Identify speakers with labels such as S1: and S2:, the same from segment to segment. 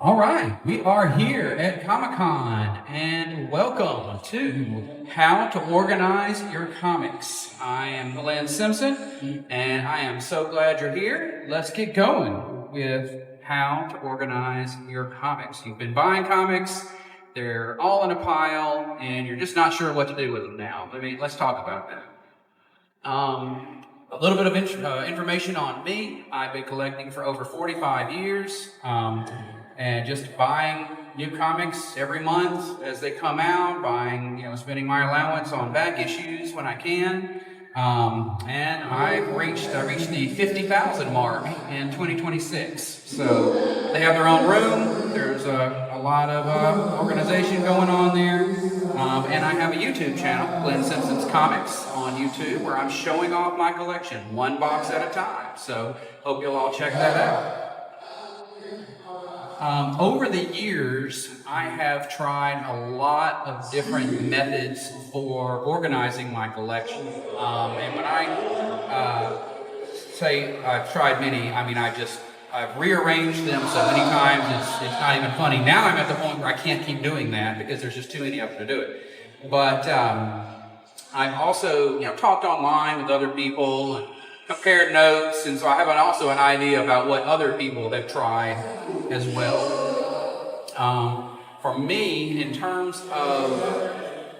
S1: All right, we are here at Comic-Con and welcome to How to Organize Your Comics. I am Glenn Simpson and I am so glad you're here. Let's get going with how to organize your comics. You've been buying comics, they're all in a pile and you're just not sure what to do with them now. Let's talk about that. A little bit of information on me. I've been collecting for over 45 years and just buying new comics every month as they come out, spending my allowance on back issues when I can. And I reached the 50,000 mark in 2026. So they have their own room. There's a lot of organization going on there. And I have a YouTube channel, Glenn Simpson's Comics, on YouTube, where I'm showing off my collection, one box at a time. So hope you'll all check that out. Over the years, I have tried a lot of different methods for organizing my collection. And when I say I've tried many, I mean I've rearranged them so many times it's not even funny. Now I'm at the point where I can't keep doing that because there's just too many of them to do it. But I've also talked online with other people and compared notes, and so I have also an idea about what other people have tried as well. For me, in terms of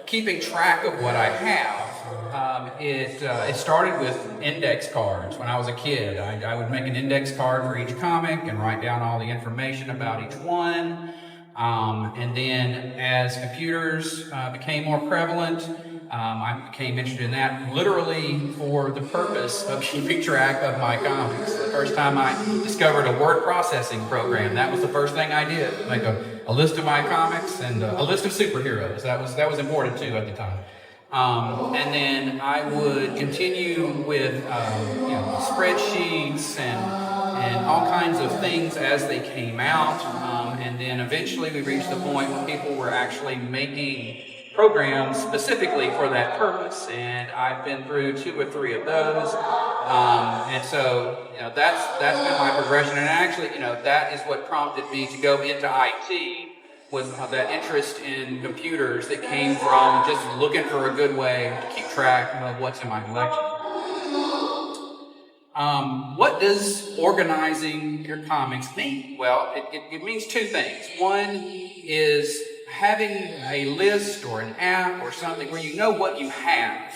S1: keeping track of what I have, it started with index cards. When I was a kid, I would make an index card for each comic and write down all the information about each one. And then as computers became more prevalent, I became interested in that literally for the purpose of keeping track of my comics. The first time I discovered a word processing program, that was the first thing I did. Make a list of my comics and a list of superheroes. That was important too at the time. And then I would continue with spreadsheets and all kinds of things as they came out. And then eventually we reached the point where people were actually making programs specifically for that purpose, and I've been through 2 or 3 of those, and so that's been my progression. And actually, that is what prompted me to go into IT, was that interest in computers that came from just looking for a good way to keep track of what's in my collection. What does organizing your comics mean? Well, it means 2 things. One is having a list or an app or something where you know what you have,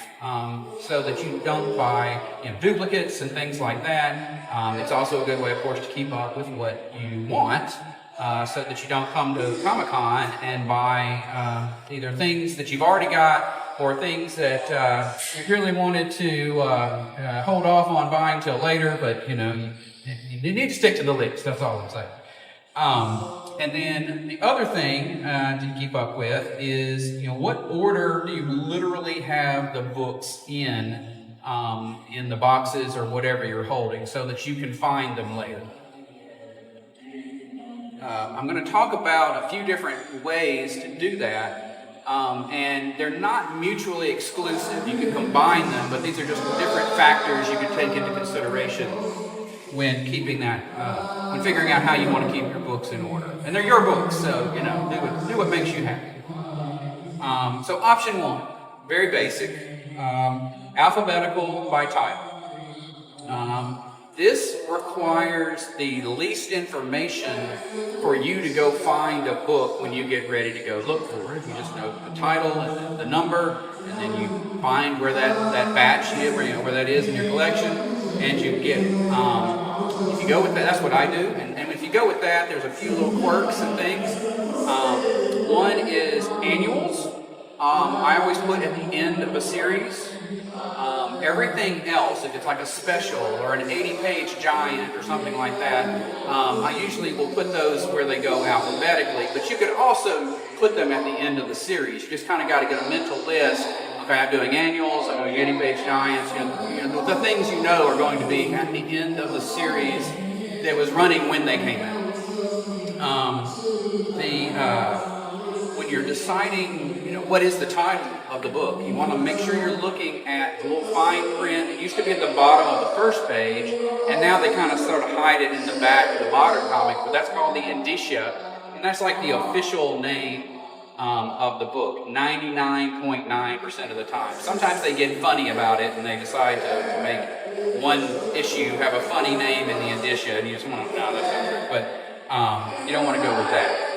S1: so that you don't buy duplicates and things like that. It's also a good way, of course, to keep up with what you want, so that you don't come to Comic-Con and buy either things that you've already got or things that you really wanted to hold off on buying till later, but you need to stick to the list. That's all I'm saying. And then the other thing to keep up with is, what order do you literally have the books in the boxes or whatever you're holding, so that you can find them later. I'm going to talk about a few different ways to do that, and they're not mutually exclusive. You can combine them, but these are just different factors you can take into consideration when keeping that, when figuring out how you want to keep your books in order. And they're your books, so do what makes you happy. So option 1, very basic, alphabetical by title. This requires the least information for you to go find a book when you get ready to go look for it. You just know the title and the number, and then you find where that batch is, where that is in your collection, and you get it. If you go with that, that's what I do. And if you go with that, there's a few little quirks and things. One is annuals. I always put at the end of a series. Everything else, if it's like a special or an 80-page giant or something like that, I usually will put those where they go alphabetically. But you could also put them at the end of the series. You just kind of got to get a mental list. Okay, I'm doing annuals, I'm doing 80-page giants. The things are going to be at the end of the series that was running when they came out. When you're deciding, what is the title of the book, you want to make sure you're looking at the little fine print. It used to be at the bottom of the first page, and now they kind of sort of hide it in the back of the modern comic, but that's called the indicia. that's like the official name of the book 99.9% of the time. Sometimes they get funny about it and they decide to make one issue have a funny name in the indicia, and you just want to, no, that's not true. But you don't want to go with that.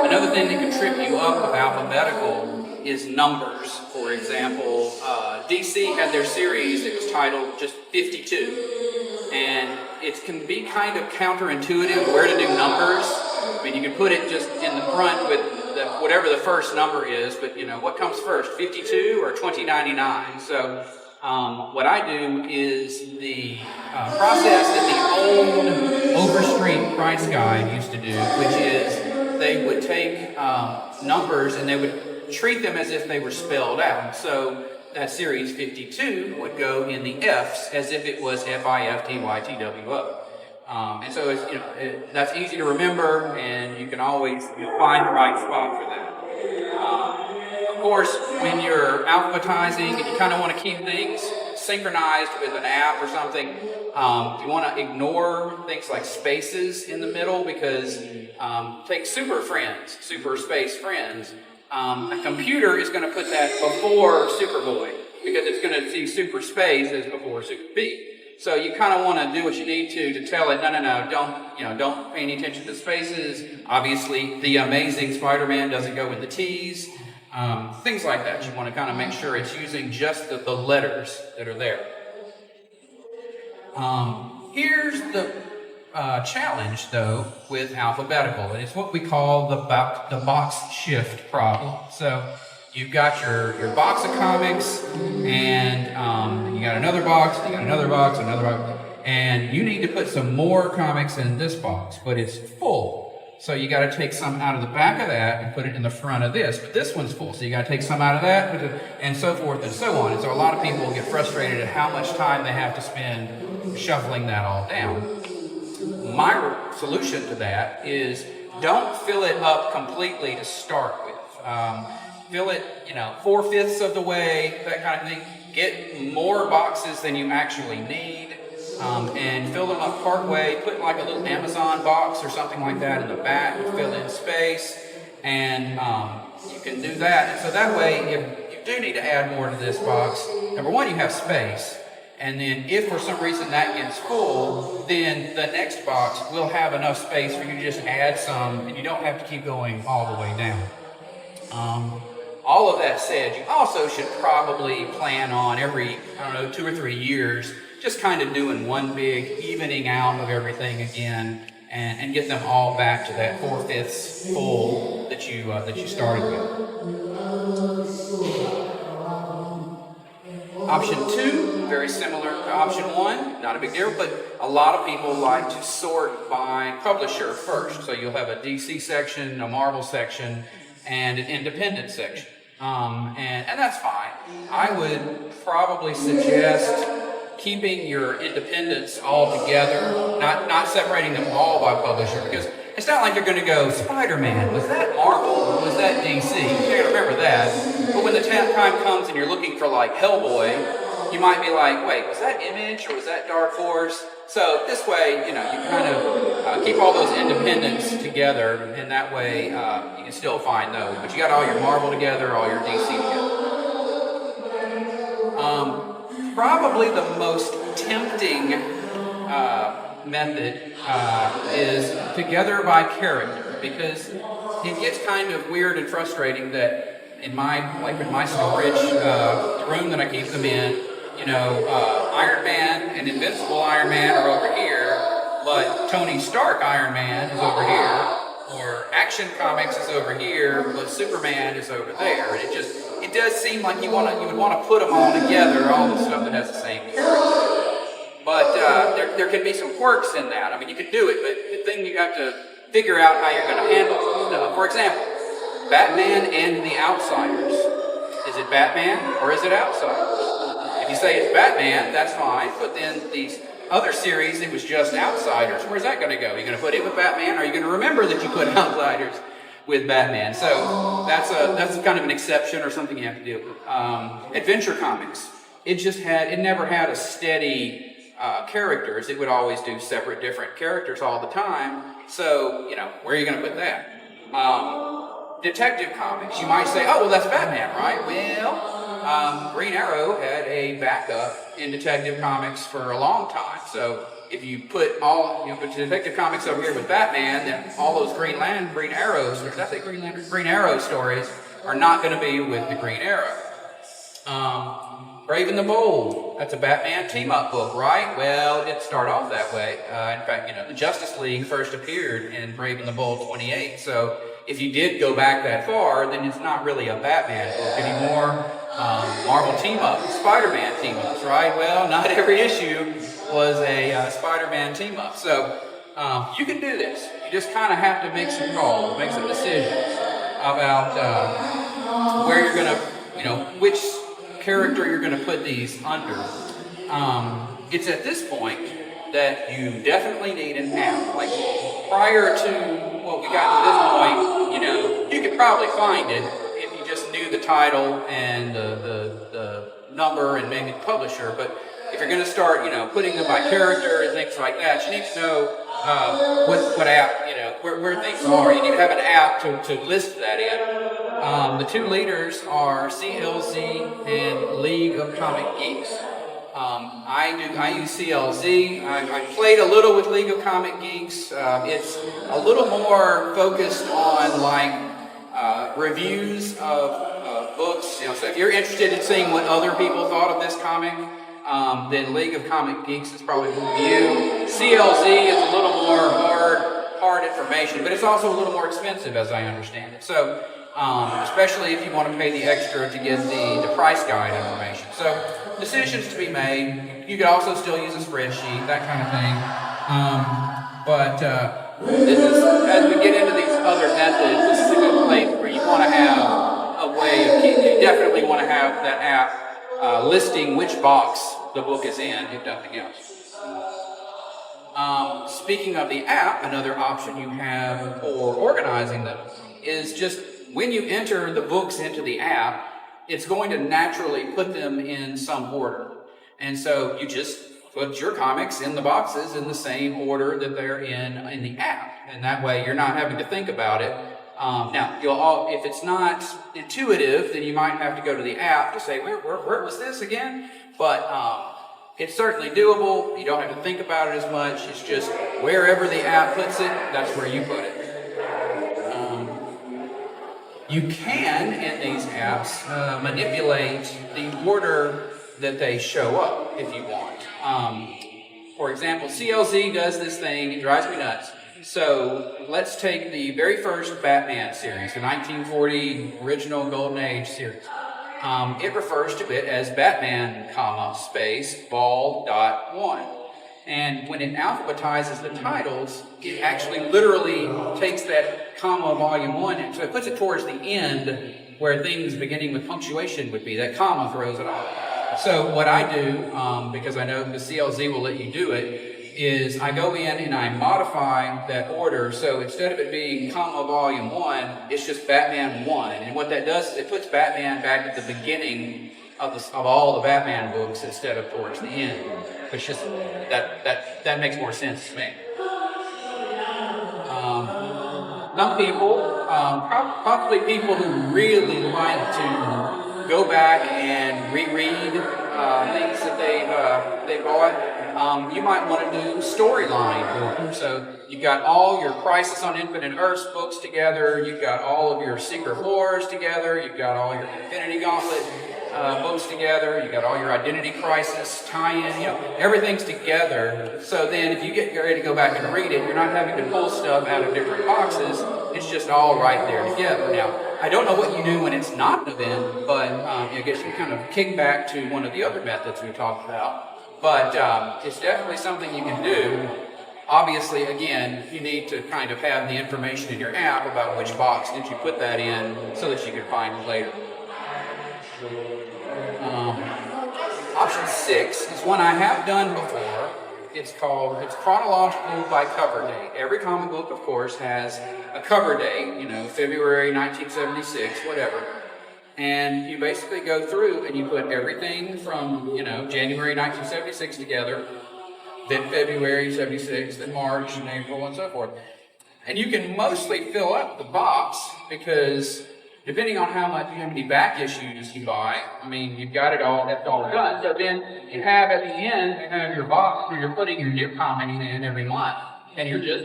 S1: Another thing that can trip you up with alphabetical is numbers. For example, DC had their series that was titled just 52. And it can be kind of counterintuitive where to do numbers. I mean, you can put it just in the front with whatever the first number is, but you know, what comes first, 52 or 2099? So what I do is the process that the old Overstreet price guide used to do, which is they would take numbers and they would treat them as if they were spelled out. So that series 52 would go in the F's as if it was FIFTYTWO. And so it's, that's easy to remember, and you can always find the right spot for that. Of course, when you're alphabetizing and you kind of want to keep things synchronized with an app or something, you want to ignore things like spaces in the middle, because take Super Friends, Super Space Friends. A computer is going to put that before Superboy because it's going to see Super Space as before Super B. So you kind of want to do what you need to tell it, no, don't pay any attention to spaces. Obviously, the Amazing Spider-Man doesn't go in the T's. Things like that. You want to kind of make sure it's using just the letters that are there. Here's the challenge, though, with alphabetical, and it's what we call the box shift problem. So you've got your box of comics, and you got another box, you got another box, and you need to put some more comics in this box, but it's full. So you got to take some out of the back of that and put it in the front of this, but this one's full. So you got to take some out of that, and so forth and so on. And so a lot of people get frustrated at how much time they have to spend shuffling that all down. My solution to that is don't fill it up completely to start with. Fill it, 4/5 of the way, that kind of thing. Get more boxes than you actually need. And fill them up part way, put like a little Amazon box or something like that in the back to fill in space, and you can do that. And so that way, if you do need to add more to this box, number one, you have space, and then if for some reason that gets full, then the next box will have enough space for you to just add some, and you don't have to keep going all the way down. All of that said, you also should probably plan on every, 2 or 3 years, just kind of doing one big evening out of everything again, and get them all back to that 4/5 full that you started with. Option 2, very similar to option 1, not a big deal, but a lot of people like to sort by publisher first. So you'll have a DC section, a Marvel section, and an independent section. And that's fine. I would probably suggest keeping your independents all together, not separating them all by publisher, because it's not like you're going to go, Spider-Man, was that Marvel or was that DC? You got to remember that. But when the time comes and you're looking for like Hellboy, you might be like, wait, was that Image or was that Dark Horse? So this way, you kind of keep all those independents together, and that way you can still find those. But you got all your Marvel together, all your DC together. Probably the most tempting method is together by character, because it gets kind of weird and frustrating that in my storage, the room that I keep them in, Iron Man and Invincible Iron Man are over here, but Tony Stark Iron Man is over here, or Action Comics is over here, but Superman is over there. And it does seem like you would want to put them all together, all the stuff that has the same character. But there can be some quirks in that. I mean, you can do it, but the thing you have to figure out how you're going to handle it. For example, Batman and the Outsiders. Is it Batman or is it Outsiders? If you say it's Batman, that's fine, but then these other series, it was just Outsiders. Where's that going to go? Are you going to put it with Batman? Or are you going to remember that you put Outsiders with Batman? So that's kind of an exception or something you have to deal with. Adventure Comics. It never had a steady characters, it would always do separate different characters all the time. So, where are you going to put that? Detective Comics, you might say, oh, well, that's Batman, right? Well, Green Arrow had a backup in Detective Comics for a long time. So if you put put Detective Comics over here with Batman, then all those Green Arrows, or did I say Green Arrow stories are not going to be with the Green Arrow. Brave and the Bold, that's a Batman team-up book, right? Well, it started off that way. In fact, the Justice League first appeared in Brave and the Bold 28. So if you did go back that far, then it's not really a Batman book anymore. Marvel team-ups, Spider-Man team-ups, right? Well, not every issue was a Spider-Man team-up. So you can do this. You just kind of have to make some calls, make some decisions about where you're going to, which character you're going to put these under. It's at this point that you definitely need an app. Like prior to what we got to this point, you could probably find it if you just knew the title and the number and maybe the publisher. But if you're going to start, putting them by character and things like that, you need to know what app, where things are. You need to have an app to list that in. The two leaders are CLZ and League of Comic Geeks. I use CLZ. I played a little with League of Comic Geeks. It's a little more focused on reviews of books. So if you're interested in seeing what other people thought of this comic, then League of Comic Geeks is probably for you. CLZ is a little more hard information, but it's also a little more expensive, as I understand it. So, especially if you want to pay the extra to get the price guide information. So, decisions to be made. You could also still use a spreadsheet, that kind of thing. This is, as we get into these other methods, this is a good place where you want to have a way of keeping. You definitely want to have that app listing which box the book is in, if nothing else. Speaking of the app, another option you have for organizing them is just when you enter the books into the app, it's going to naturally put them in some order. And so you just put your comics in the boxes in the same order that they're in the app. And that way you're not having to think about it. Now, if it's not intuitive, then you might have to go to the app to say, where was this again? But it's certainly doable. You don't have to think about it as much. It's just wherever the app puts it, that's where you put it. You can, in these apps, manipulate the order that they show up if you want. For example, CLZ does this thing, it drives me nuts. So let's take the very first Batman series, the 1940 original Golden Age series. It refers to it as Batman, space, Vol.1. And when it alphabetizes the titles, it actually literally takes that comma volume 1, and so it puts it towards the end where things beginning with punctuation would be. That comma throws it off. So what I do, because I know the CLZ will let you do it, is I go in and I modify that order. So instead of it being comma volume 1, it's just Batman 1. And what that does is it puts Batman back at the beginning of all the Batman books instead of towards the end. It's just that makes more sense to me. Some people, probably people who really like to go back and reread things that they've bought, you might want to do storyline. So you've got all your Crisis on Infinite Earths books together, you've got all of your Secret Wars together, you've got all your Infinity Gauntlet books together, you got all your Identity Crisis tie-in, everything's together. So then if you get ready to go back and read it, you're not having to pull stuff out of different boxes. It's just all right there together. Now, I don't know what you do when it's not an event, but I guess you kind of kick back to one of the other methods we talked about. But it's definitely something you can do. Obviously, again, you need to kind of have the information in your app about which box did you put that in so that you can find it later. Option 6 is one I have done before. It's chronological by cover date. Every comic book, of course, has a cover date, February 1976, whatever. And you basically go through and you put everything from, January 1976 together. then February 76, then March and April and so forth. And you can mostly fill up the box because depending on how many back issues you buy, I mean, you've got it all, that's all done. So then you have at the end, you have your box where you're putting your new comics in every month. And you're just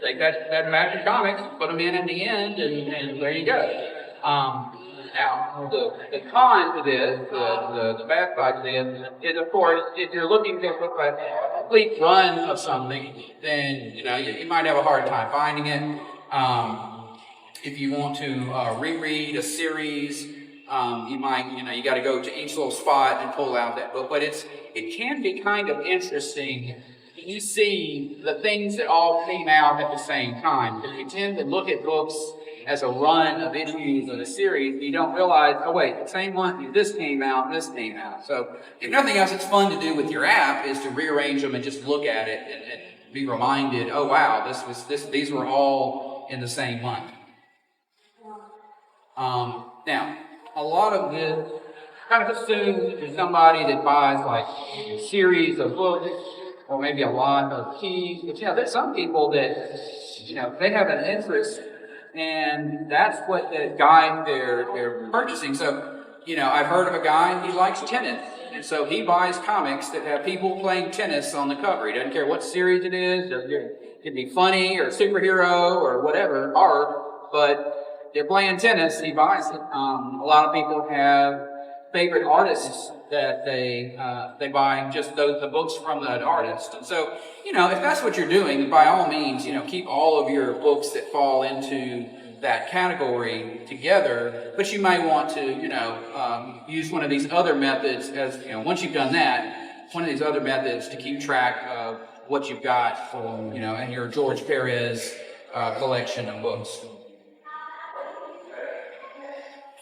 S1: take that Magic Comics, put them in the end, and there you go. Now, the con to this, the bad side to this, is of course, if you're looking for a complete run of something, then you might have a hard time finding it. If you want to reread a series, you might, you got to go to each little spot and pull out that book. But it can be kind of interesting. You see the things that all came out at the same time. If you tend to look at books as a run of issues of a series, you don't realize, oh wait, the same month this came out and this came out. So if nothing else, it's fun to do with your app is to rearrange them and just look at it and be reminded, oh wow, these were all in the same month. Now, a lot of this kind of assumes that somebody that buys like a series of books or maybe a lot of keys. But there's some people that, they have an interest and that's what the guide they're purchasing. So, I've heard of a guy, he likes tennis. And so he buys comics that have people playing tennis on the cover. He doesn't care what series it is. It could be funny or superhero or whatever, art, but they're playing tennis, he buys it. A lot of people have favorite artists that they buy just the books from that artist. And so, if that's what you're doing, by all means, keep all of your books that fall into that category together, but you might want to, use one of these other methods as, once you've done that, one of these other methods to keep track of what you've got for, in your George Perez collection of books.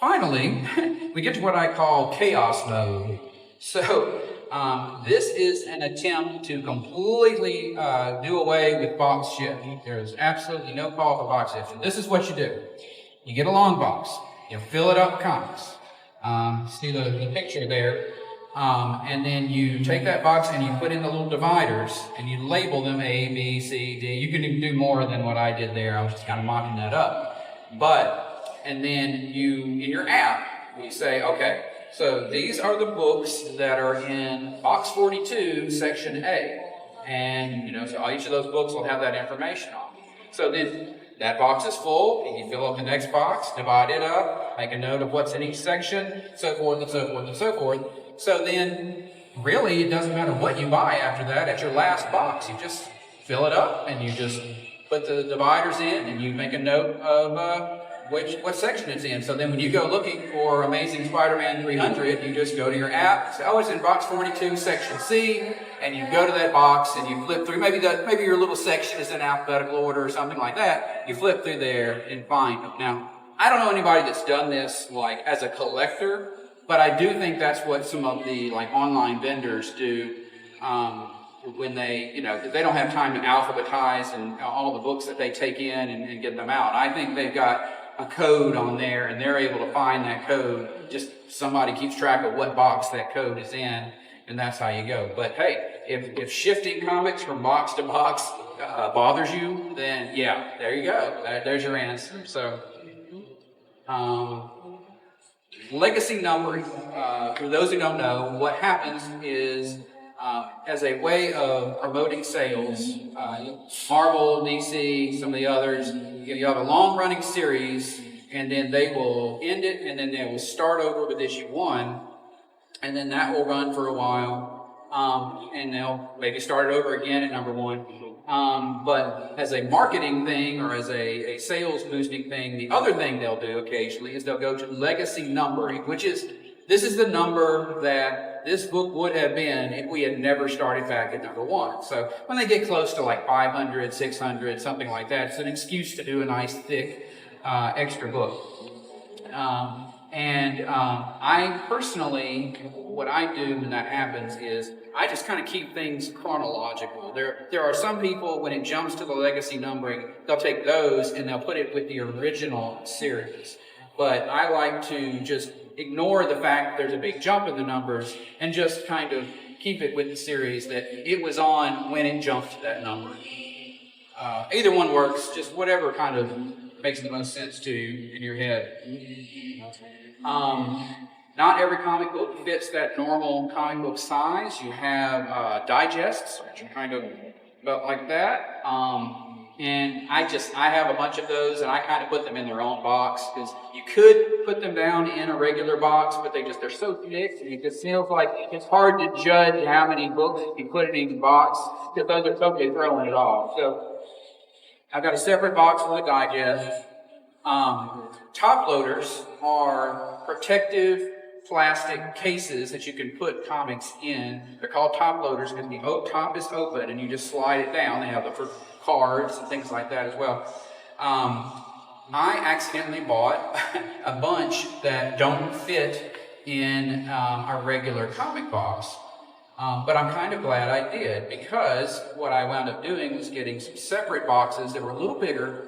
S1: Finally, we get to what I call chaos mode. So, this is an attempt to completely do away with box shifting. There is absolutely no call for box shifting. This is what you do. You get a long box. You fill it up with comics. See the picture there. And then you take that box and you put in the little dividers and you label them A, B, C, D. You can even do more than what I did there. I was just kind of mocking that up. And then in your app, you say, okay, so these are the books that are in box 42, section A. And, so each of those books will have that information on it. So then that box is full, and you fill up the next box, divide it up, make a note of what's in each section, so forth and so forth and so forth. So then, really, it doesn't matter what you buy after that. At your last box, you just fill it up, and you just put the dividers in, and you make a note of what section it's in. So then when you go looking for Amazing Spider-Man 300, you just go to your app, say, oh, it's in box 42, section C, and you go to that box and you flip through. Maybe your little section is in alphabetical order or something like that. You flip through there and find them. Now, I don't know anybody that's done this like as a collector, but I do think that's what some of the like online vendors do when they, they don't have time to alphabetize and all the books that they take in and get them out. I think they've got a code on there and they're able to find that code. Just somebody keeps track of what box that code is in, and that's how you go. But hey, if shifting comics from box to box bothers you, then yeah, there you go. There's your answer. So, legacy numbering, for those who don't know, what happens is as a way of promoting sales, Marvel, DC, some of the others, you have a long-running series, and then they will end it, and then they will start over with issue 1, and then that will run for a while, and they'll maybe start it over again at number 1. But as a marketing thing or as a sales boosting thing, the other thing they'll do occasionally is they'll go to legacy numbering, this is the number that this book would have been if we had never started back at number 1. So when they get close to like 500, 600, something like that, it's an excuse to do a nice thick extra book. I personally, what I do when that happens is I just kind of keep things chronological. There are some people, when it jumps to the legacy numbering, they'll take those and they'll put it with the original series. But I like to just ignore the fact there's a big jump in the numbers and just kind of keep it with the series that it was on when it jumped to that number. Either one works, just whatever kind of makes the most sense to you in your head. Not every comic book fits that normal comic book size. You have digests, which are kind of about like that. And I have a bunch of those, and I kind of put them in their own box, because you could put them down in a regular box, but they're so thick, and it just feels like it's hard to judge how many books you put in each box, because those are totally throwing it off. So I've got a separate box for the digest. Top loaders are protective plastic cases that you can put comics in. They're called top loaders because the top is open and you just slide it down. They have them for cards and things like that as well. I accidentally bought a bunch that don't fit in a regular comic box. But I'm kind of glad I did, because what I wound up doing was getting some separate boxes that were a little bigger,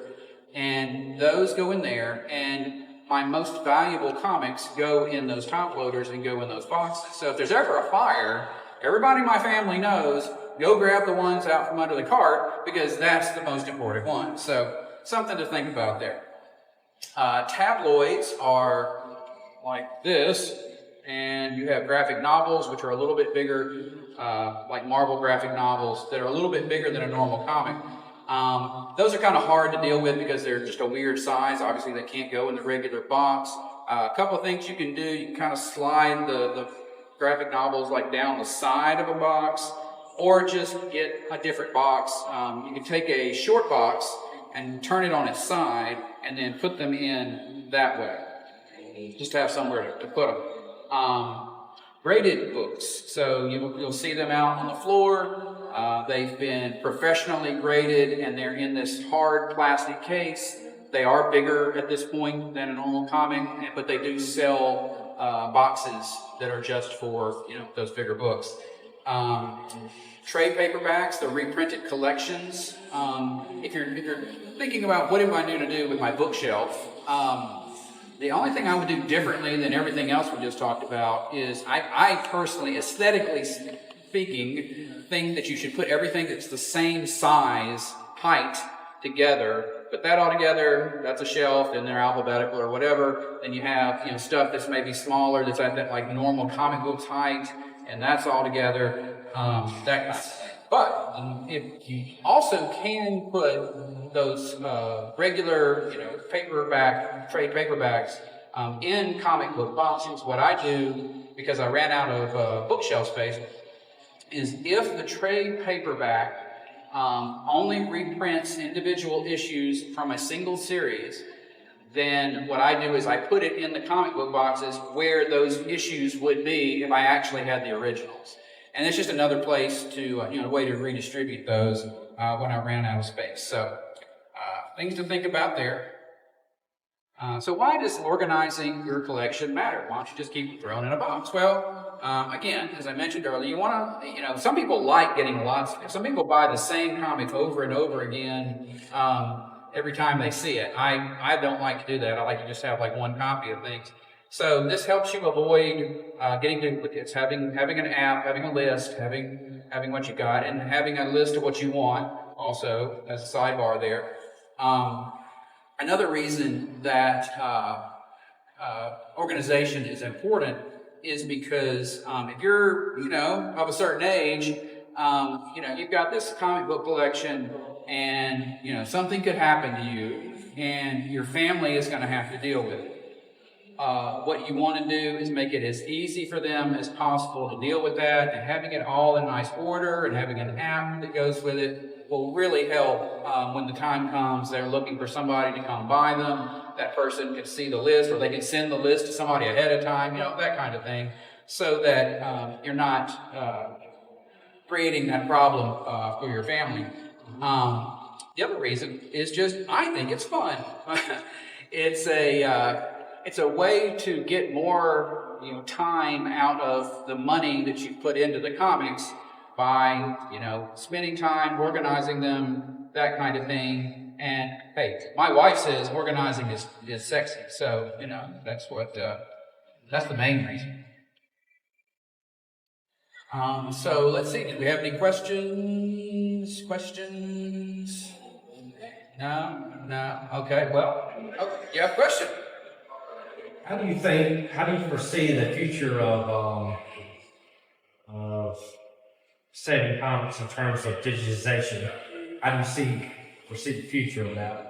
S1: and those go in there, and my most valuable comics go in those top loaders and go in those boxes. So if there's ever a fire, everybody in my family knows, go grab the ones out from under the cart, because that's the most important one. So something to think about there. Tabloids are like this, and you have graphic novels, which are a little bit bigger, like Marvel graphic novels, that are a little bit bigger than a normal comic. Those are kind of hard to deal with because they're just a weird size. Obviously, they can't go in the regular box. A couple of things you can do: you can kind of slide the graphic novels like down the side of a box, or just get a different box. You can take a short box and turn it on its side, and then put them in that way, just to have somewhere to put them. Graded books, so you'll see them out on the floor. They've been professionally graded, and they're in this hard plastic case. They are bigger at this point than a normal comic, but they do sell boxes that are just for those bigger books. Trade paperbacks, the reprinted collections. If you're thinking about what am I going to do with my bookshelf, the only thing I would do differently than everything else we just talked about is I personally, aesthetically speaking, think that you should put everything that's the same size, height, together. Put that all together, that's a shelf, and they're alphabetical or whatever. Then you have stuff that's maybe smaller, that's at that like normal comic books height, and that's all together. That kind of thing. But if you also can put those regular, trade paperbacks in comic book boxes. What I do, because I ran out of bookshelf space, is if the trade paperback only reprints individual issues from a single series, then what I do is I put it in the comic book boxes where those issues would be if I actually had the originals. And it's just another place to, a way to redistribute those when I ran out of space. So things to think about there. So why does organizing your collection matter? Why don't you just keep throwing in a box? Well, again, as I mentioned earlier, you want to, some people like getting lots. Some people buy the same comic over and over again every time they see it. I don't like to do that. I like to just have like one copy of things. So this helps you avoid getting duplicates, having an app, having a list, having what you got, and having a list of what you want also as a sidebar there. Another reason that organization is important is because if you're, of a certain age, you've got this comic book collection, and something could happen to you, and your family is going to have to deal with it. What you want to do is make it as easy for them as possible to deal with that, and having it all in nice order and having an app that goes with it will really help when the time comes they're looking for somebody to come by them. That person can see the list, or they can send the list to somebody ahead of time, that kind of thing, so that you're not creating that problem for your family. The other reason is just I think it's fun. It's a way to get more time out of the money that you put into the comics by spending time organizing them, that kind of thing. And hey, my wife says organizing is sexy, so that's the main reason. So let's see. Do we have any questions? Questions? No? No? Okay. Well, oh, you have a question?
S2: How do you foresee the future of saving comics in terms of digitization? How do you foresee the future of that?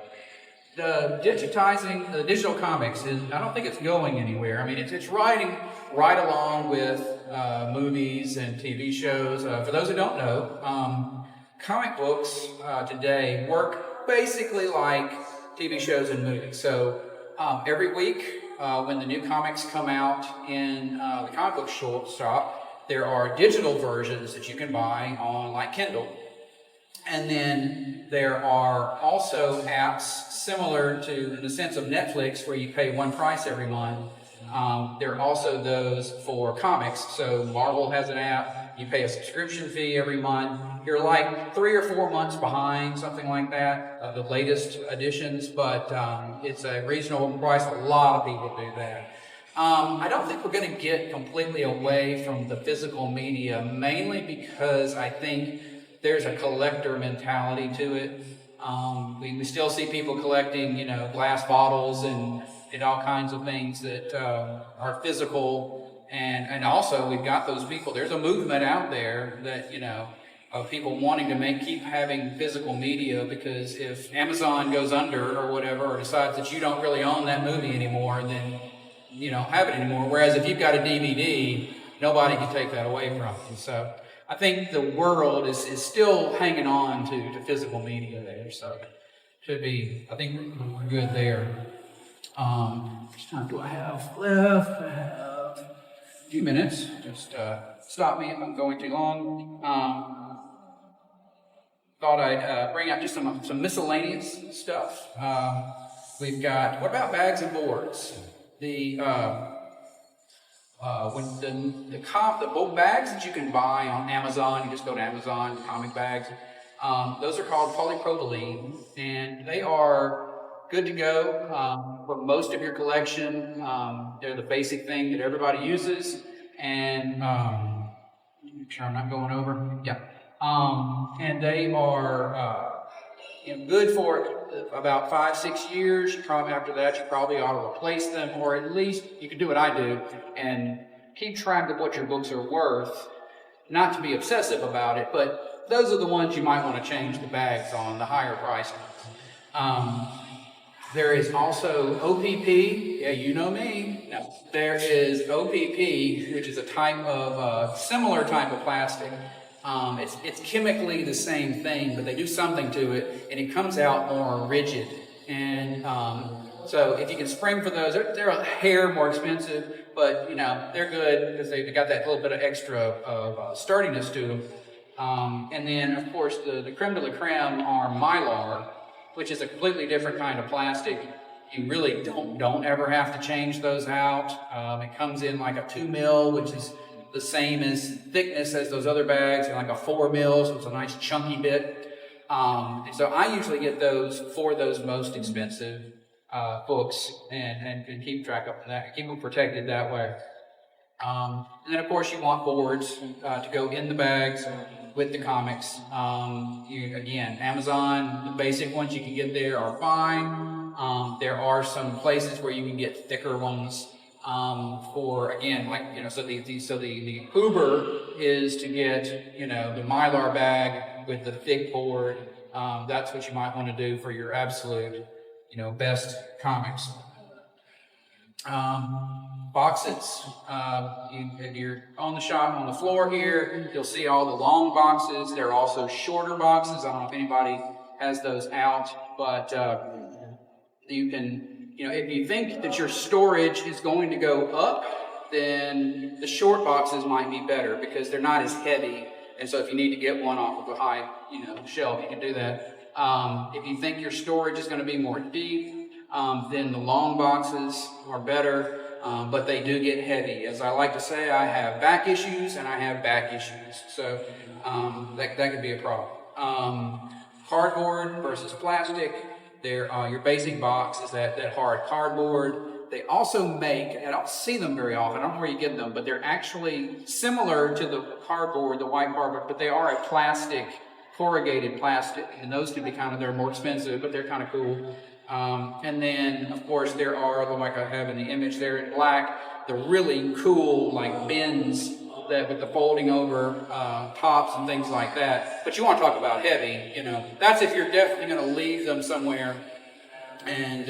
S1: The digitizing the digital comics is, I don't think it's going anywhere. I mean, it's riding right along with movies and TV shows. For those who don't know, comic books today work basically like TV shows and movies. So every week when the new comics come out in the comic book shop, there are digital versions that you can buy on like Kindle. And then there are also apps similar to, in the sense of Netflix, where you pay one price every month. There are also those for comics. So Marvel has an app. You pay a subscription fee every month. You're like 3 or 4 months behind, something like that, of the latest editions. But it's a reasonable price. A lot of people do that. I don't think we're going to get completely away from the physical media, mainly because I think there's a collector mentality to it. We still see people collecting, glass bottles and all kinds of things that are physical. And also we've got those people, there's a movement out there that, of people wanting to keep having physical media, because if Amazon goes under or whatever, or decides that you don't really own that movie anymore, then you don't have it anymore. Whereas if you've got a DVD, nobody can take that away from you. So I think the world is still hanging on to physical media there, so should be, I think we're good there. How much time do I have left? I have a few minutes. Just stop me if I'm going too long. Thought I'd bring out just some miscellaneous stuff. We've got, what about bags and boards? When the bags that you can buy on Amazon, you just go to Amazon, comic bags, those are called polypropylene, and they are good to go for most of your collection. They're the basic thing that everybody uses, and make sure I'm not going over. Yeah. And they are good for about 5-6 years. Probably after that, you probably ought to replace them, or at least you can do what I do and keep track of what your books are worth. Not to be obsessive about it, but those are the ones you might want to change the bags on, the higher price ones. There is also OPP. Yeah, you know me. No. There is OPP, which is a type of similar type of plastic. It's chemically the same thing, but they do something to it, and it comes out more rigid. And so if you can spring for those, they're a hair more expensive, but they're good because they've got that little bit of extra of sturdiness to them. And then, of course, the creme de la creme are Mylar, which is a completely different kind of plastic. You really don't ever have to change those out. It comes in like a 2 mil, which is the same as thickness as those other bags, and like a 4 mil, so it's a nice chunky bit. So I usually get those for those most expensive books and can keep track of that, keep them protected that way. And then of course you want boards to go in the bags with the comics. Again, Amazon, the basic ones you can get there are fine. There are some places where you can get thicker ones. For again, so the Uber is to get the Mylar bag with the thick board. That's what you might want to do for your absolute best comics. Boxes. If you're on the shop on the floor here, you'll see all the long boxes. There are also shorter boxes. I don't know if anybody has those out, but you can. If you think that your storage is going to go up, then the short boxes might be better because they're not as heavy. And so if you need to get one off of a high, shelf, you can do that. If you think your storage is going to be more deep, then the long boxes are better, but they do get heavy. As I like to say, I have back issues and I have back issues. So that could be a problem. Cardboard versus plastic. Your basic box is that hard cardboard. They also make, I don't see them very often, I don't know where you get them, but they're actually similar to the cardboard, the white cardboard, but they are a plastic, corrugated plastic, and those can be they're more expensive, but they're kind of cool. And then, of course, there are, like I have in the image there in black, the really cool, like, bins that with the folding over tops and things like that. But you want to talk about heavy, that's if you're definitely going to leave them somewhere and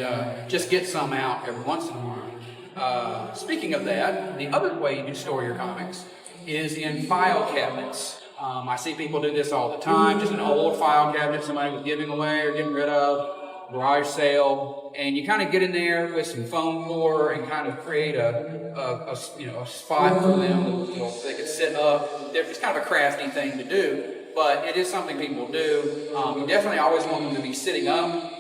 S1: just get some out every once in a while. Speaking of that, the other way you can store your comics is in file cabinets. I see people do this all the time, just an old file cabinet somebody was giving away or getting rid of, garage sale, and you kind of get in there with some foam core and kind of create a spot for them that they can sit up. It's kind of a crafty thing to do, but it is something people do. You definitely always want them to be sitting up.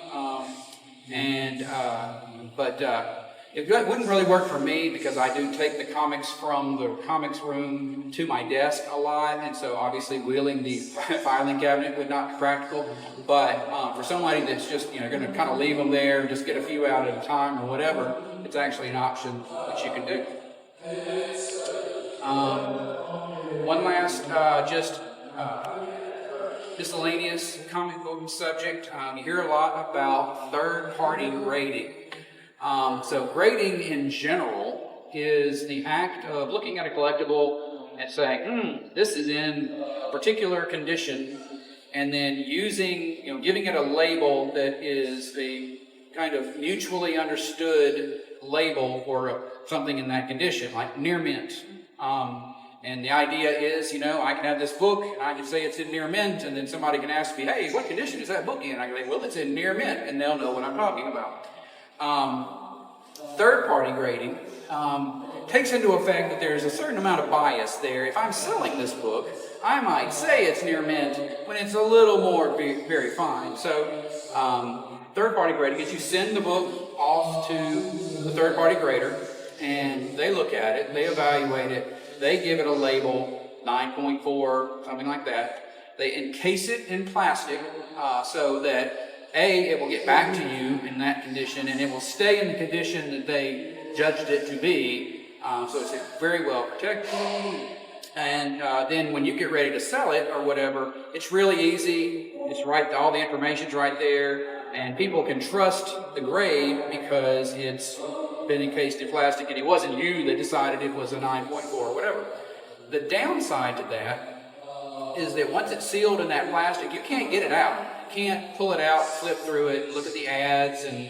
S1: It wouldn't really work for me because I do take the comics from the comics room to my desk a lot, and so obviously wheeling the filing cabinet would not be practical. But for somebody that's just going to kind of leave them there, just get a few out at a time or whatever, it's actually an option that you can do. One last miscellaneous comic book subject. You hear a lot about third-party grading. So grading in general is the act of looking at a collectible and saying, this is in a particular condition, and then giving it a label that is the kind of mutually understood label for something in that condition, like near mint. And the idea is, I can have this book, and I can say it's in near mint, and then somebody can ask me, hey, what condition is that book in? I can say, well, it's in near mint, and they'll know what I'm talking about. Third-party grading takes into effect that there's a certain amount of bias there. If I'm selling this book, I might say it's near mint when it's a little more very fine. So third-party grading is you send the book off to the third-party grader, and they look at it, they evaluate it, they give it a label, 9.4, something like that. They encase it in plastic so that it will get back to you in that condition, and it will stay in the condition that they judged it to be, so it's very well protected. And then when you get ready to sell it or whatever, it's really easy. It's right, all the information's right there, and people can trust the grade because it's been encased in plastic, and it wasn't you that decided it was a 9.4 or whatever. The downside to that is that once it's sealed in that plastic, you can't get it out. Can't pull it out, flip through it, look at the ads and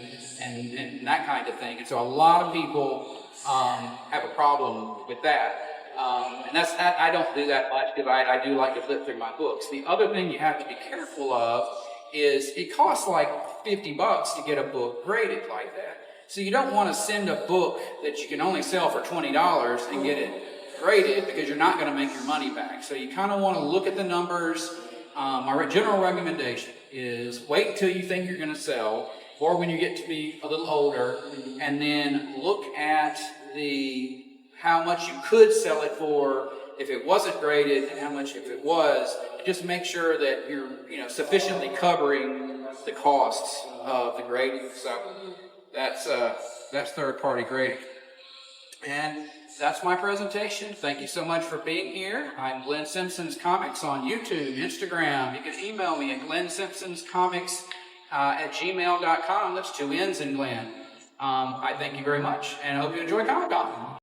S1: that kind of thing. And so a lot of people have a problem with that. And I don't do that much because I do like to flip through my books. The other thing you have to be careful of is it costs like $50 to get a book graded like that. So you don't want to send a book that you can only sell for $20 and get it graded because you're not going to make your money back. So you kind of want to look at the numbers. My general recommendation is wait till you think you're going to sell, or when you get to be a little older, and then look at how much you could sell it for if it wasn't graded and how much if it was. Just make sure that you're sufficiently covering the costs of the grading. So that's third-party grading. And that's my presentation. Thank you so much for being here. I'm Glenn Simpson's Comics on YouTube, Instagram. You can email me at glensimpsonscomics @gmail.com. That's 2 N's in Glenn. I thank you very much, and I hope you enjoy Comic-Con.